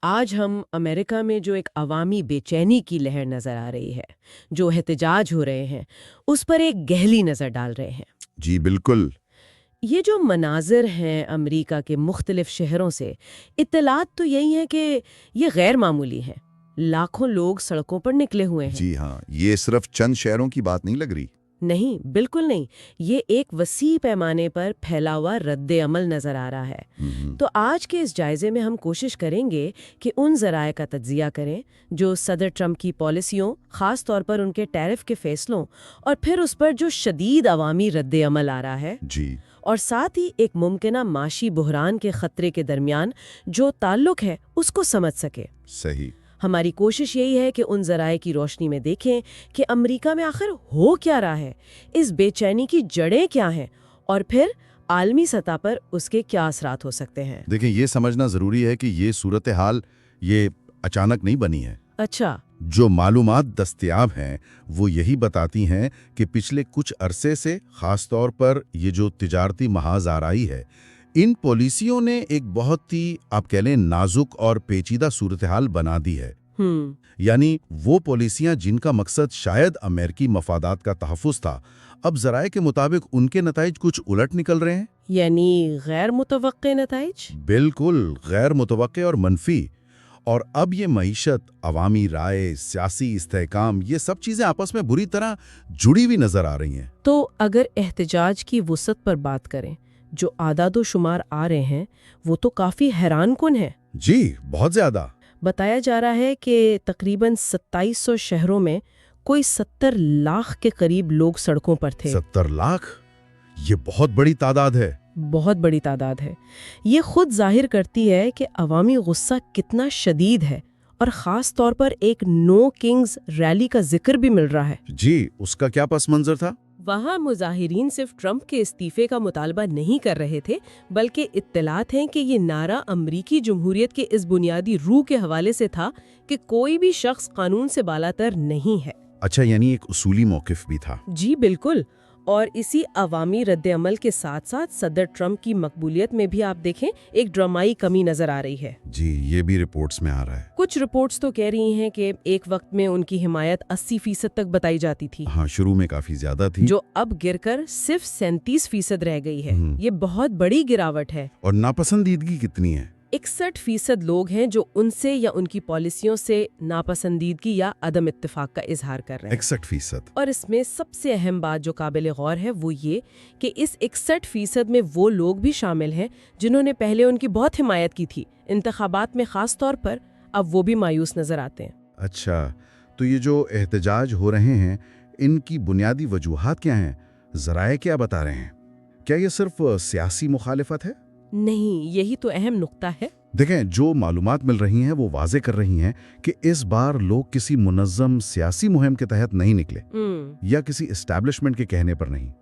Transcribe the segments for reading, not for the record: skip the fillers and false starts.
آج ہم امریکہ میں جو ایک عوامی بے چینی کی لہر نظر آ رہی ہے، جو احتجاج ہو رہے ہیں، اس پر ایک گہری نظر ڈال رہے ہیں۔ جی بالکل۔ یہ جو مناظر ہیں امریکہ کے مختلف شہروں سے، اطلاعات تو یہی ہیں کہ یہ غیر معمولی ہیں۔ لاکھوں لوگ سڑکوں پر نکلے ہوئے ہیں۔ جی ہاں، یہ صرف چند شہروں کی بات نہیں لگ رہی۔ نہیں، بالکل نہیں، یہ ایک وسیع پیمانے پر پھیلا ہوا رد عمل نظر آ رہا ہے۔ تو آج کے اس جائزے میں ہم کوشش کریں گے کہ ان ذرائع کا تجزیہ کریں جو صدر ٹرمپ کی پالیسیوں، خاص طور پر ان کے ٹیرف کے فیصلوں، اور پھر اس پر جو شدید عوامی رد عمل آ رہا ہے، جی، اور ساتھ ہی ایک ممکنہ معاشی بحران کے خطرے کے درمیان جو تعلق ہے اس کو سمجھ سکے۔ صحیح۔ ہماری کوشش یہی ہے کہ ان ذرائع کی روشنی میں دیکھیں کہ امریکہ میں آخر ہو کیا رہا ہے، اس بے چینی کی جڑیں کیا ہیں، اور پھر عالمی سطح پر اس کے کیا اثرات ہو سکتے ہیں۔ دیکھیں، یہ سمجھنا ضروری ہے کہ یہ صورتحال یہ اچانک نہیں بنی ہے۔ اچھا۔ جو معلومات دستیاب ہیں وہ یہی بتاتی ہیں کہ پچھلے کچھ عرصے سے، خاص طور پر یہ جو تجارتی محاذ آرائی ہے، ان پالیسیوں نے ایک بہت ہی آپ کہہ لیں نازک اور پیچیدہ صورتحال بنا دی ہے۔ یعنی وہ پالیسیاں جن کا مقصد شاید امریکی مفادات کا تحفظ تھا، اب ذرائع کے مطابق ان کے نتائج کچھ الٹ نکل رہے ہیں۔ یعنی غیر متوقع نتائج؟ بالکل غیر متوقع اور منفی۔ اور اب یہ معیشت، عوامی رائے، سیاسی استحکام، یہ سب چیزیں آپس میں بری طرح جڑی ہوئی نظر آ رہی ہیں۔ تو اگر احتجاج کی وسعت پر بات کریں، جو اعداد و شمار آ رہے ہیں وہ تو کافی حیران کن ہے۔ جی، بہت زیادہ۔ بتایا جا رہا ہے کہ تقریباً 2700 شہروں میں کوئی 70 لاکھ کے قریب لوگ سڑکوں پر تھے۔ 70 لاکھ؟ یہ بہت بڑی تعداد ہے۔ بہت بڑی تعداد ہے۔ یہ خود ظاہر کرتی ہے کہ عوامی غصہ کتنا شدید ہے، اور خاص طور پر ایک نو کنگز ریلی کا ذکر بھی مل رہا ہے۔ جی، اس کا کیا پس منظر تھا؟ وہاں مظاہرین صرف ٹرمپ کے استعفے کا مطالبہ نہیں کر رہے تھے، بلکہ اطلاعات ہیں کہ یہ نعرہ امریکی جمہوریت کے اس بنیادی روح کے حوالے سے تھا کہ کوئی بھی شخص قانون سے بالاتر نہیں ہے۔ اچھا، یعنی ایک اصولی موقف بھی تھا۔ جی بالکل۔ اور اسی عوامی رد عمل کے ساتھ ساتھ صدر ٹرمپ کی مقبولیت میں بھی آپ دیکھیں ایک ڈرامائی کمی نظر آ رہی ہے۔ جی، یہ بھی رپورٹس میں آ رہا ہے۔ کچھ رپورٹس تو کہہ رہی ہیں کہ ایک وقت میں ان کی حمایت 80% تک بتائی جاتی تھی، ہاں، شروع میں کافی زیادہ تھی، جو اب گر کر صرف 37% رہ گئی ہے۔ یہ بہت بڑی گراوٹ ہے۔ اور ناپسندیدگی کتنی ہے؟ 61% لوگ ہیں جو ان سے یا ان کی پالیسیوں سے ناپسندیدگی یا عدم اتفاق کا اظہار کر رہے ہیں۔ 61%؟ اور اس میں سب سے اہم بات جو قابل غور ہے وہ یہ کہ اس 61% میں وہ لوگ بھی شامل ہیں جنہوں نے پہلے ان کی بہت حمایت کی تھی انتخابات میں، خاص طور پر اب وہ بھی مایوس نظر آتے ہیں۔ اچھا، تو یہ جو احتجاج ہو رہے ہیں ان کی بنیادی وجوہات کیا ہیں؟ ذرائع کیا بتا رہے ہیں؟ کیا یہ صرف سیاسی مخالفت ہے؟ نہیں، یہی تو اہم نقطہ ہے۔ دیکھیں، جو معلومات مل رہی ہیں وہ واضح کر رہی ہیں کہ اس بار لوگ کسی منظم سیاسی مہم کے تحت نہیں نکلے، یا کسی اسٹیبلشمنٹ کے کہنے پر نہیں،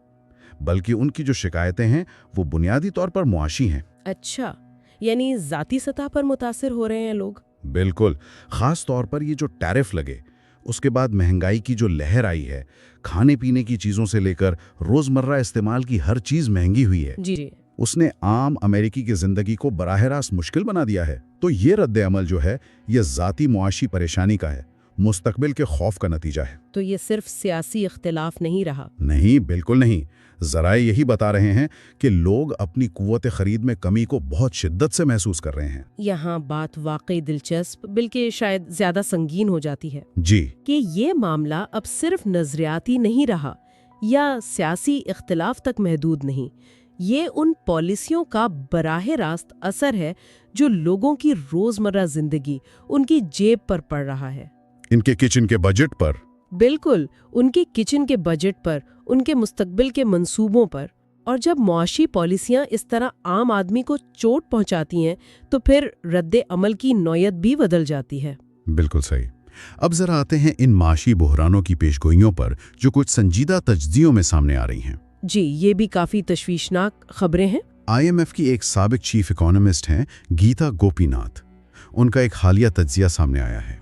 بلکہ ان کی جو شکایتیں ہیں وہ بنیادی طور پر معاشی ہیں۔ اچھا، یعنی ذاتی سطح پر متاثر ہو رہے ہیں لوگ؟ بالکل، خاص طور پر یہ جو ٹیرف لگے، اس کے بعد مہنگائی کی جو لہر آئی ہے، کھانے پینے کی چیزوں سے لے کر روزمرہ استعمال کی ہر چیز مہنگی ہوئی ہے۔ جی، اس نے عام امریکی کی زندگی کو براہ راست مشکل بنا دیا ہے۔ تو یہ رد عمل جو ہے یہ ذاتی معاشی پریشانی کا ہے، مستقبل کے خوف کا نتیجہ ہے۔ تو یہ صرف سیاسی اختلاف نہیں رہا؟ نہیں، بالکل نہیں۔ ذرائع یہی بتا رہے ہیں کہ لوگ اپنی قوت خرید میں کمی کو بہت شدت سے محسوس کر رہے ہیں۔ یہاں بات واقعی دلچسپ، بلکہ شاید زیادہ سنگین ہو جاتی ہے جی، کہ یہ معاملہ اب صرف نظریاتی نہیں رہا یا سیاسی اختلاف تک محدود نہیں، یہ ان پالیسیوں کا براہ راست اثر ہے جو لوگوں کی روزمرہ زندگی، ان کی جیب پر پڑ رہا ہے، ان کے کچن کے بجٹ پر۔ بالکل، ان کے کچن کے بجٹ پر، ان کے مستقبل کے منصوبوں پر۔ اور جب معاشی پالیسیاں اس طرح عام آدمی کو چوٹ پہنچاتی ہیں تو پھر رد عمل کی نوعیت بھی بدل جاتی ہے۔ بالکل صحیح۔ اب ذرا آتے ہیں ان معاشی بحرانوں کی پیشگوئیوں پر جو کچھ سنجیدہ تجزیوں میں سامنے آ رہی ہیں۔ جی، یہ بھی کافی تشویشناک خبریں ہیں۔ IMF کی ایک سابق چیف اکانومسٹ ہیں گیتا گوپی ناتھ، ان کا ایک حالیہ تجزیہ سامنے آیا ہے۔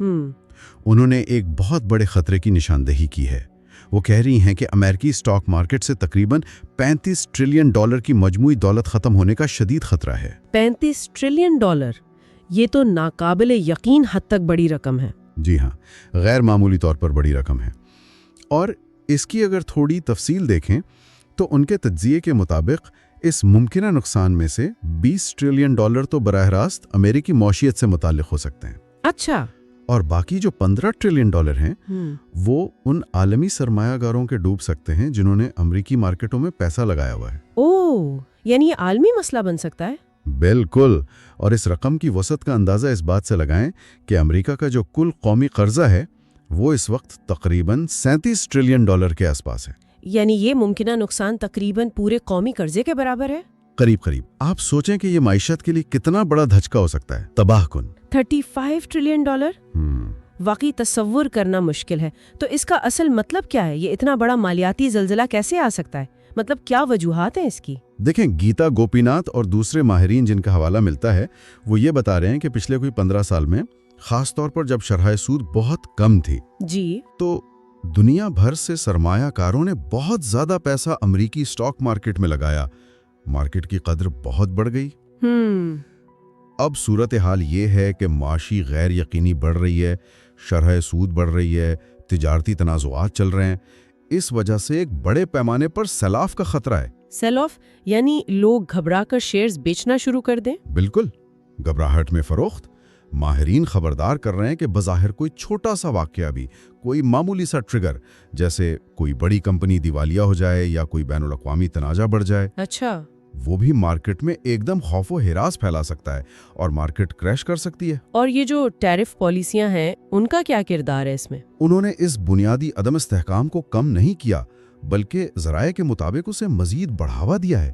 انہوں نے ایک بہت بڑے خطرے کی نشاندہی کی ہے۔ وہ کہہ رہی ہیں کہ امریکی اسٹاک مارکیٹ سے تقریباً $35 ٹریلین کی مجموعی دولت ختم ہونے کا شدید خطرہ ہے۔ $35 ٹریلین، یہ تو ناقابل یقین حد تک بڑی رقم ہے۔ جی ہاں، غیر معمولی طور پر بڑی رقم ہے۔ اور اس کی اگر تھوڑی تفصیل دیکھیں تو ان کے تجزیے کے مطابق اس ممکنہ نقصان میں سے $20 ٹریلین تو براہ راست امریکی معیشت سے متعلق ہو سکتے ہیں۔ اچھا۔ اور باقی جو $15 ٹریلین ہیں وہ ان عالمی سرمایہ کاروں کے ڈوب سکتے ہیں جنہوں نے امریکی مارکیٹوں میں پیسہ لگایا ہوا ہے۔ اوہ، یعنی یہ عالمی مسئلہ بن سکتا ہے؟ بالکل، اور اس رقم کی وسعت کا اندازہ اس بات سے لگائیں کہ امریکہ کا جو کل قومی قرضہ ہے وہ اس وقت تقریباً $37 ٹریلین کے آس پاس ہے۔ یعنی یہ ممکنہ نقصان تقریباً پورے قومی قرضے کے برابر ہے؟ قریب۔ آپ سوچیں کہ یہ معیشت کے لیے کتنا بڑا دھچکا ہو سکتا ہے، تباہ کن۔ $35 ٹریلین؟ واقعی تصور کرنا مشکل ہے۔ تو اس کا اصل مطلب کیا ہے؟ یہ اتنا بڑا مالیاتی زلزلہ کیسے آ سکتا ہے؟ مطلب کیا وجوہات ہیں اس کی؟ دیکھیں، گیتا گوپیناتھ اور دوسرے ماہرین جن کا حوالہ ملتا ہے وہ یہ بتا رہے ہیں کہ پچھلے کوئی 15 سال میں، خاص طور پر جب شرح سود بہت کم تھی، جی، تو دنیا بھر سے سرمایہ کاروں نے بہت زیادہ پیسہ امریکی سٹاک مارکیٹ میں لگایا۔ مارکیٹ کی قدر بہت بڑھ گئی۔ اب صورتحال یہ ہے کہ معاشی غیر یقینی بڑھ رہی ہے، شرح سود بڑھ رہی ہے، تجارتی تنازعات چل رہے ہیں۔ اس وجہ سے ایک بڑے پیمانے پر سیلاب کا خطرہ ہے۔ سیل آف یعنی لوگ گھبرا کر شیئرز بیچنا شروع کر دیں؟ بالکل، گھبراہٹ میں فروخت۔ ماہرین خبردار کر رہے ہیں کہ بظاہر کوئی چھوٹا سا واقعہ بھی، کوئی معمولی سا ٹریگر، جیسے کوئی بڑی کمپنی دیوالیہ ہو جائے یا کوئی بین الاقوامی تنازع بڑھ جائے، اچھا، وہ بھی مارکیٹ میں ایک دم خوف و ہراس پھیلا سکتا ہے اور مارکیٹ کریش کر سکتی ہے۔ اور یہ جو ٹیرف پالیسیاں ہیں ان کا کیا کردار ہے اس میں؟ انہوں نے اس بنیادی عدم استحکام کو کم نہیں کیا، بلکہ ذرائع کے مطابق اسے مزید بڑھاوا دیا ہے،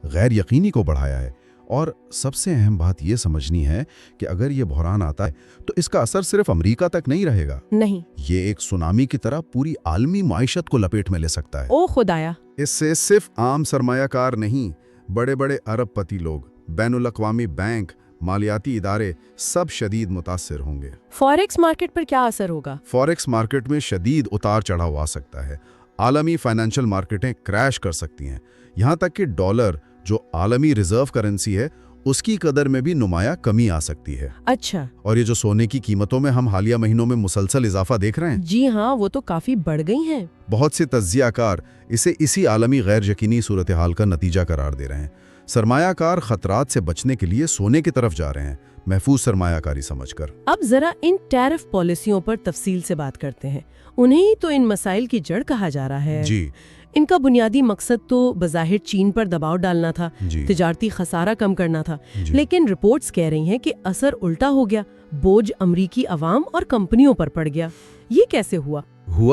غیر یقینی کو بڑھایا ہے۔ اور سب سے اہم بات یہ سمجھنی ہے کہ اگر یہ بحران آتا ہے تو اس کا اثر صرف امریکہ تک نہیں رہے گا، نہیں، یہ ایک سونامی کی طرح پوری عالمی معیشت کو لپیٹ میں لے سکتا ہے۔ او خدایا! اس سے صرف عام سرمایہ کار نہیں، بڑے بڑے ارب پتی لوگ، بین الاقوامی بینک، مالیاتی ادارے سب شدید متاثر ہوں گے۔ فوریکس مارکیٹ پر کیا اثر ہوگا؟ فوریکس مارکیٹ میں شدید اتار چڑھاؤ آ سکتا ہے، عالمی فائنینشل مارکیٹیں کریش کر سکتی ہیں، یہاں تک کہ ڈالر جو عالمی ریزرو کرنسی ہے اس کی قدر میں بھی نمایاں کمی آ سکتی ہے۔ اچھا، اور یہ جو سونے کی قیمتوں میں ہم حالیہ مہینوں میں مسلسل اضافہ دیکھ رہے ہیں، جی ہاں، وہ تو کافی بڑھ گئی ہیں۔ بہت سے تجزیہ کار اسے اسی عالمی غیر یقینی صورتحال کا نتیجہ قرار دے رہے ہیں۔ سرمایہ کار خطرات سے بچنے کے لیے سونے کی طرف جا رہے ہیں، محفوظ سرمایہ کاری سمجھ کر۔ اب ذرا ان ٹیرف پالیسیوں پر تفصیل سے بات کرتے ہیں۔ انہیں تو ان مسائل کی جڑ کہا جا رہا ہے۔ جی، ان کا بنیادی مقصد تو بظاہر چین پر دباؤ ڈالنا تھا، جی، تجارتی خسارہ کم کرنا تھا، جی۔ لیکن رپورٹس کہہ رہی ہیں کہ اثر الٹا ہو گیا، بوجھ امریکی عوام اور کمپنیوں پر پڑ گیا۔ یہ کیسے ہوا؟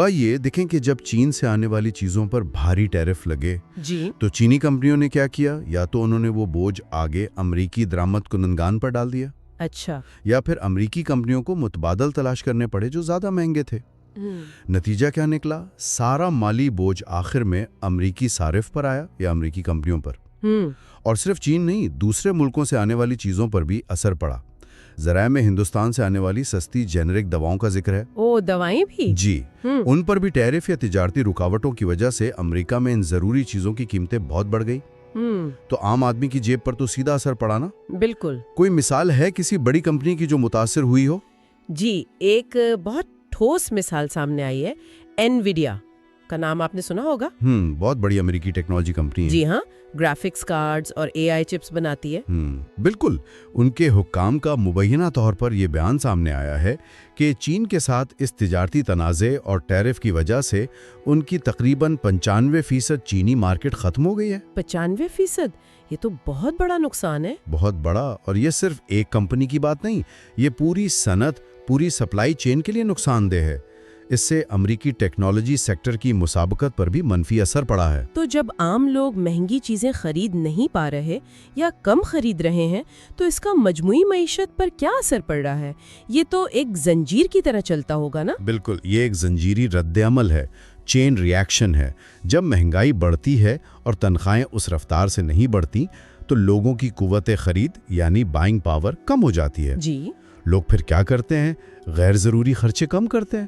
یہ دیکھیں کہ جب چین سے آنے والی چیزوں پر بھاری ٹیرف لگے جی، تو چینی کمپنیوں نے کیا کیا؟ یا تو انہوں نے وہ بوجھ آگے امریکی درآمد کنندگان پر ڈال دیا، اچھا، یا پھر امریکی کمپنیوں کو متبادل تلاش کرنے پڑے جو زیادہ مہنگے تھے۔ نتیجہ کیا نکلا؟ سارا مالی بوجھ آخر میں امریکی صارف پر آیا یا امریکی کمپنیوں پر۔ اور صرف چین نہیں، دوسرے ملکوں سے آنے والی چیزوں پر بھی اثر پڑا۔ ذرائع میں ہندوستان سے آنے والی سستی جینرک دواؤں کا ذکر ہے۔ او، دوائیں بھی؟ جی، ان پر بھی ٹیرف یا تجارتی رکاوٹوں کی وجہ سے امریکہ میں ان ضروری چیزوں کی قیمتیں بہت بڑھ گئی۔ تو عام آدمی کی جیب پر تو سیدھا اثر پڑا نا۔ بالکل۔ کوئی مثال ہے کسی بڑی کمپنی کی جو متاثر ہوئی ہو؟ جی، ایک بہت ٹھوس مثال سامنے آئی ہے، انویڈیا کا نام آپ نے سنا ہوگا۔ بہت بڑی امریکی ٹیکنالوجی کمپنی ہے۔ جی ہاں، گرافکس کارڈز اور AI چپس بناتی ہے۔ بالکل، ان کے حکام کا مبینہ طور پر یہ بیان سامنے آیا ہے کہ چین کے ساتھ اس تجارتی تنازع اور ٹیرف کی وجہ سے ان کی تقریباً 95% چینی مارکیٹ ختم ہو گئی ہے۔ 95%؟ یہ تو بہت بڑا نقصان ہے۔ بہت بڑا، اور یہ صرف ایک کمپنی کی بات نہیں، یہ پوری صنعت، پوری سپلائی چین کے لیے نقصان دہ ہے۔ اس سے امریکی ٹیکنالوجی سیکٹر کی مسابقت پر بھی منفی اثر پڑا ہے۔ تو جب عام لوگ مہنگی چیزیں خرید نہیں پا رہے یا کم خرید رہے ہیں تو اس کا مجموعی معیشت پر کیا اثر پڑ رہا ہے؟ یہ تو ایک زنجیر کی طرح چلتا ہوگا نا؟ بالکل، یہ ایک زنجیری رد عمل ہے، چین ریاکشن ہے۔ جب مہنگائی بڑھتی ہے اور تنخواہیں اس رفتار سے نہیں بڑھتی تو لوگوں کی قوت خرید یعنی بائنگ پاور کم ہو جاتی ہے۔ جی، لوگ پھر کیا کرتے ہیں؟ غیر ضروری خرچے کم کرتے ہیں،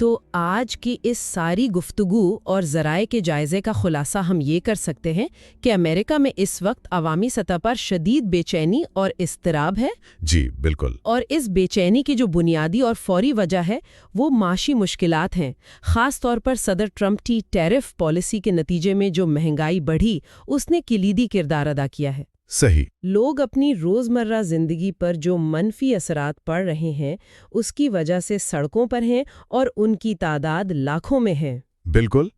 تو آج کی اس ساری گفتگو اور ذرائع کے جائزے کا خلاصہ ہم یہ کر سکتے ہیں کہ امریکہ میں اس وقت عوامی سطح پر شدید بے چینی اور اضطراب ہے۔ جی بالکل۔ اور اس بے چینی کی جو بنیادی اور فوری وجہ ہے وہ معاشی مشکلات ہیں، خاص طور پر صدر ٹرمپ کی ٹیرف پالیسی کے نتیجے میں جو مہنگائی بڑھی اس نے کلیدی کردار ادا کیا ہے۔ صحیح۔ لوگ اپنی روزمرہ زندگی پر جو منفی اثرات پڑ رہے ہیں اس کی وجہ سے سڑکوں پر ہیں اور ان کی تعداد لاکھوں میں ہے۔ بالکل۔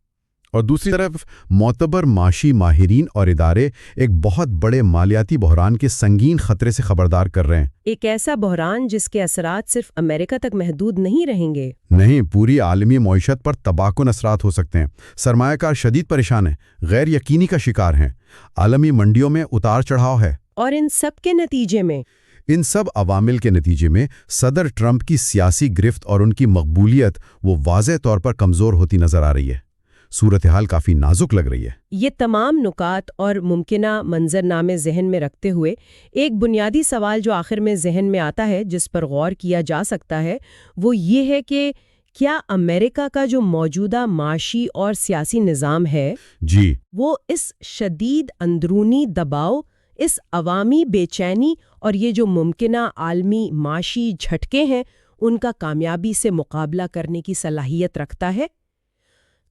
اور دوسری طرف معتبر معاشی ماہرین اور ادارے ایک بہت بڑے مالیاتی بحران کے سنگین خطرے سے خبردار کر رہے ہیں۔ ایک ایسا بحران جس کے اثرات صرف امریکہ تک محدود نہیں رہیں گے۔ نہیں، پوری عالمی معیشت پر تباہ کن اثرات ہو سکتے ہیں۔ سرمایہ کار شدید پریشان ہیں، غیر یقینی کا شکار ہیں، عالمی منڈیوں میں اتار چڑھاؤ ہے۔ اور ان سب کے نتیجے میں ان سب عوامل کے نتیجے میں صدر ٹرمپ کی سیاسی گرفت اور ان کی مقبولیت وہ واضح طور پر کمزور ہوتی نظر آ رہی ہے۔ صورتحال کافی نازک لگ رہی ہے۔ یہ تمام نکات اور ممکنہ منظرنامے ذہن میں رکھتے ہوئے ایک بنیادی سوال جو آخر میں ذہن میں آتا ہے جس پر غور کیا جا سکتا ہے وہ یہ ہے کہ کیا امریکہ کا جو موجودہ معاشی اور سیاسی نظام ہے جی وہ اس شدید اندرونی دباؤ، اس عوامی بے چینی اور یہ جو ممکنہ عالمی معاشی جھٹکے ہیں ان کا کامیابی سے مقابلہ کرنے کی صلاحیت رکھتا ہے؟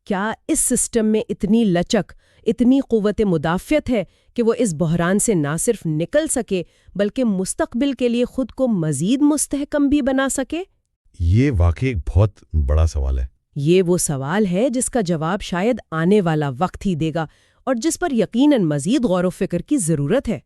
کیا اس سسٹم میں اتنی لچک، اتنی قوت مدافعت ہے کہ وہ اس بحران سے نہ صرف نکل سکے بلکہ مستقبل کے لیے خود کو مزید مستحکم بھی بنا سکے؟ یہ واقعی ایک بہت بڑا سوال ہے۔ یہ وہ سوال ہے جس کا جواب شاید آنے والا وقت ہی دے گا اور جس پر یقیناً مزید غور و فکر کی ضرورت ہے۔